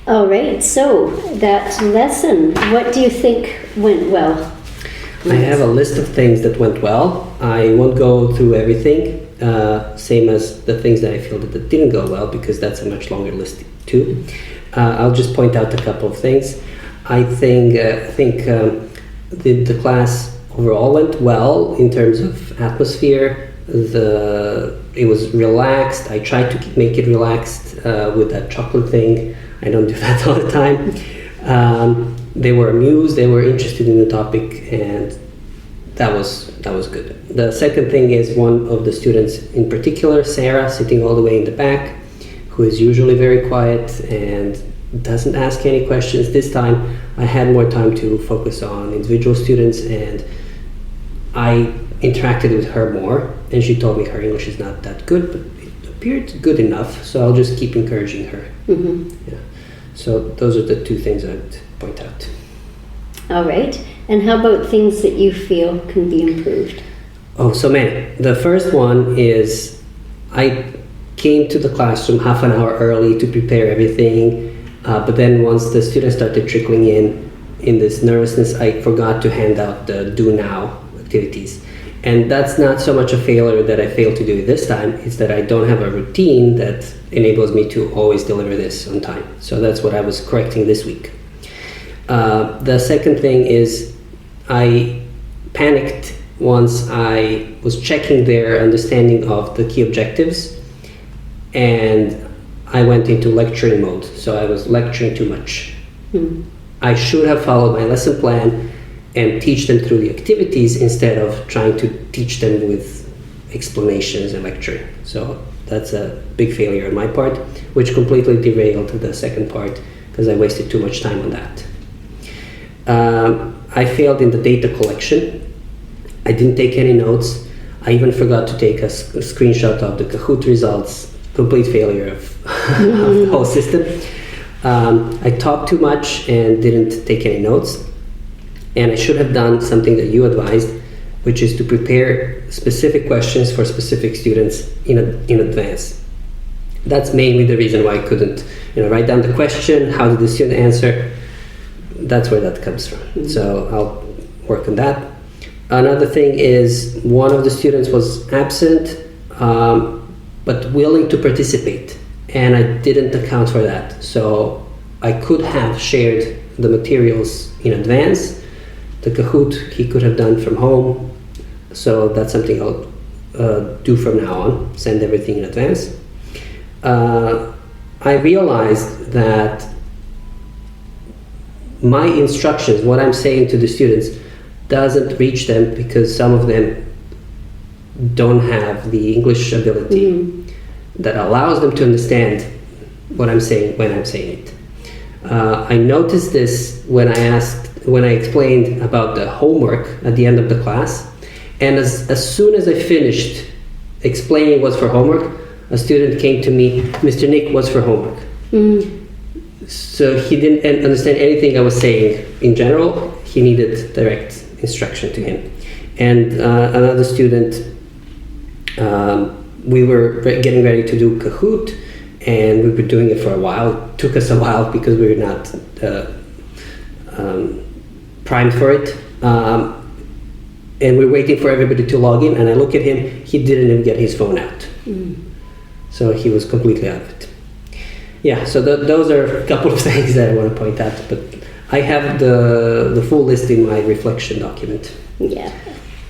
All right, so that lesson, what do you think went well? I have a list of things that went well. I won't go through everything, same as the things that I feel that didn't go well, because that's a much longer list too. I'll just point out a couple of things. I think the class overall went well in terms of atmosphere. It was relaxed. I tried to make it relaxed with that chocolate thing. I don't do that all the time. They were amused. They were interested in the topic, and that was good. The second thing is one of the students in particular, Sarah, sitting all the way in the back, who is usually very quiet and doesn't ask any questions. This time I had more time to focus on individual students, and I interacted with her more, and she told me her English is not that good, but it appeared good enough, so I'll just keep encouraging her. Yeah. So those are the two things I'd point out. All right. And how about things that you feel can be improved? Oh, so many. The first one is I came to the classroom half an hour early to prepare everything, but then once the students started trickling in this nervousness, I forgot to hand out the do now activities. And that's not so much a failure that I failed to do it this time, it's that I don't have a routine that enables me to always deliver this on time. So that's what I was correcting this week. The second thing is I panicked once I was checking their understanding of the key objectives, and I went into lecturing mode, so I was lecturing too much. I should have followed my lesson plan and teach them through the activities instead of trying to teach them with explanations and lecturing. So that's a big failure on my part, which completely derailed the second part because I wasted too much time on that. I failed in the data collection. I didn't take any notes. I even forgot to take a screenshot of the Kahoot results. Complete failure of the whole system. I talked too much and didn't take any notes. And I should have done something that you advised, which is to prepare specific questions for specific students in advance. That's mainly the reason why I couldn't write down the question, how did the student answer. That's where that comes from. So I'll work on that. Another thing is one of the students was absent, but willing to participate, and I didn't account for that. So I could have shared the materials in advance. The Kahoot he could have done from home, so that's something I'll do from now on, send everything in advance. I realized that my instructions, what I'm saying to the students, doesn't reach them because some of them don't have the English ability that allows them to understand what I'm saying when I'm saying it. I noticed this when I explained about the homework at the end of the class, and as soon as I finished explaining what's for homework, a student came to me, Mr. Nick, what's for homework? So he didn't understand anything I was saying in general. He needed direct instruction to him. And another student, we were getting ready to do Kahoot, and we were doing it for a while. It took us a while because we were not primed for it. And we're waiting for everybody to log in, and I look at him, he didn't even get his phone out. So he was completely out of it. Yeah, so those are a couple of things that I want to point out, but I have the full list in my reflection document. Yeah.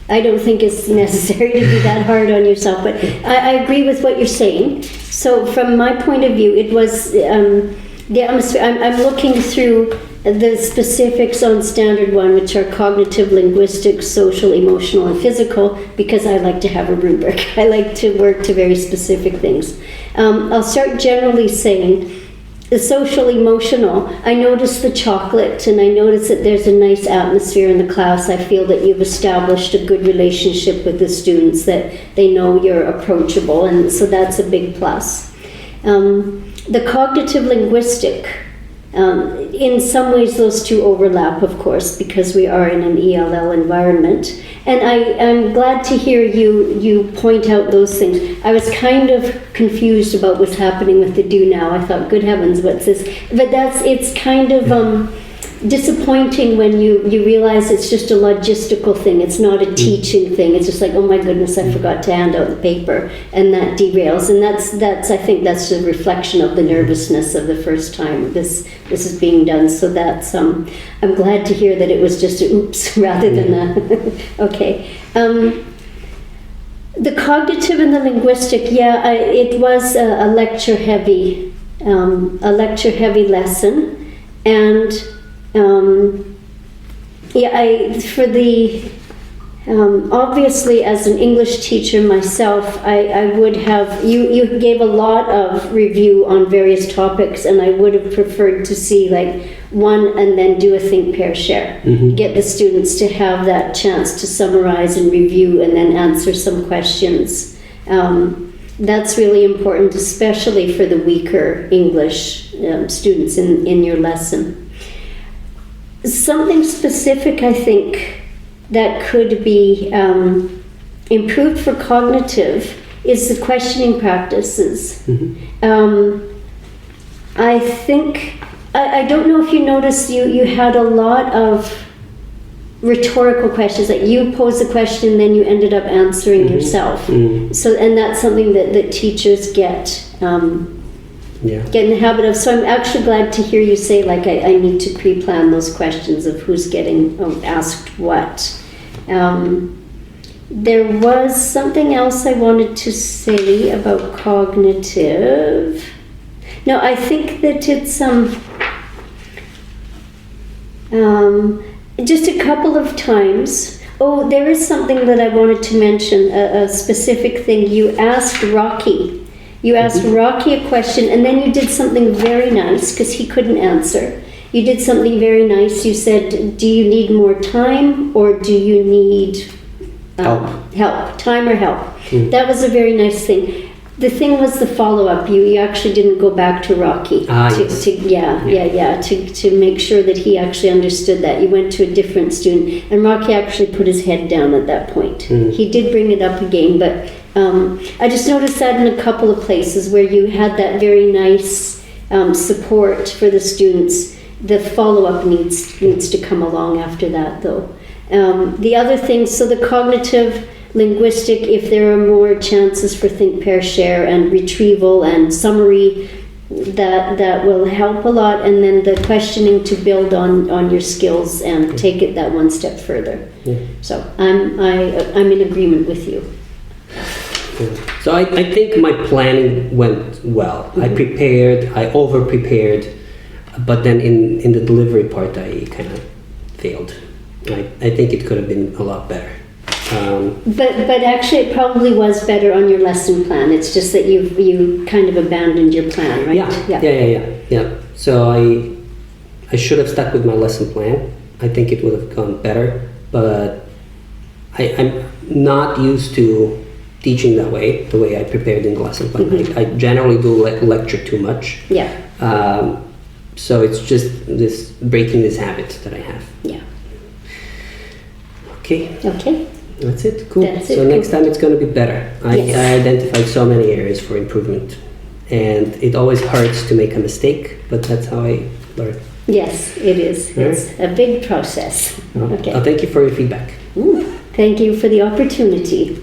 I don't think it's necessary to be that hard on yourself, but I agree with what you're saying. So from my point of view, it was the atmosphere. I'm looking through the specifics on standard 1, which are cognitive, linguistic, social, emotional, and physical, because I like to have a rubric. I like to work to very specific things. I'll start generally saying the social, emotional. I noticed the chocolate, and I noticed that there's a nice atmosphere in the class. I feel that you've established a good relationship with the students, that they know you're approachable, and so that's a big plus. The cognitive linguistic, In some ways, those two overlap, of course, because we are in an ELL environment. And I'm glad to hear you point out those things. I was kind of confused about what's happening with the do now. I thought, good heavens, what's this? But it's kind of disappointing when you realize it's just a logistical thing. It's not a teaching thing. It's just like, oh my goodness, I forgot to hand out the paper, and that derails. And that's I think that's a reflection of the nervousness of the first time this is being done. So that's I'm glad to hear that it was just a oops rather than a okay. The cognitive and the linguistic, it was a lecture heavy lesson, and obviously as an English teacher myself, I would have, you gave a lot of review on various topics, and I would have preferred to see like one and then do a think, pair, share. Get the students to have that chance to summarize and review and then answer some questions. That's really important, especially for the weaker English students in your lesson. Something specific, I think, that could be improved for cognitive is the questioning practices. I think, I don't know if you noticed, you had a lot of rhetorical questions, like you posed a question, then you ended up answering yourself. So, and that's something that teachers get in the habit of. So I'm actually glad to hear you say, like, I need to pre-plan those questions of who's getting asked what. There was something else I wanted to say about cognitive. No, I think that it's just a couple of times. Oh, there is something that I wanted to mention, a specific thing. You asked Rocky. You asked Rocky a question, and then you did something very nice, because he couldn't answer. You did something very nice. You said, do you need more time, or do you need help? Time or help. That was a very nice thing. The thing was the follow-up. You actually didn't go back to Rocky to make sure that he actually understood that. You went to a different student, and Rocky actually put his head down at that point. He did bring it up again, but I just noticed that in a couple of places where you had that very nice support for the students. The follow-up needs to come along after that, though. The other thing, so the cognitive, linguistic, if there are more chances for think, pair, share, and retrieval and summary, that will help a lot. And then the questioning to build on your skills and take it that one step further. So I'm in agreement with you. So I think my planning went well. I over-prepared, but then in the delivery part, I kind of failed. I think it could have been a lot better. But actually, it probably was better on your lesson plan. It's just that you kind of abandoned your plan, right? Yeah. So I should have stuck with my lesson plan. I think it would have gone better, but I'm not used to teaching that way, the way I prepared in the lesson plan. I generally do lecture too much. So it's just this breaking this habit that I have. Okay. That's it. Cool. Next time it's going to be better. I identified so many areas for improvement, and it always hurts to make a mistake, but that's how I learn. Yes, it is. It's a big process. Okay. Thank you for your feedback. Thank you for the opportunity.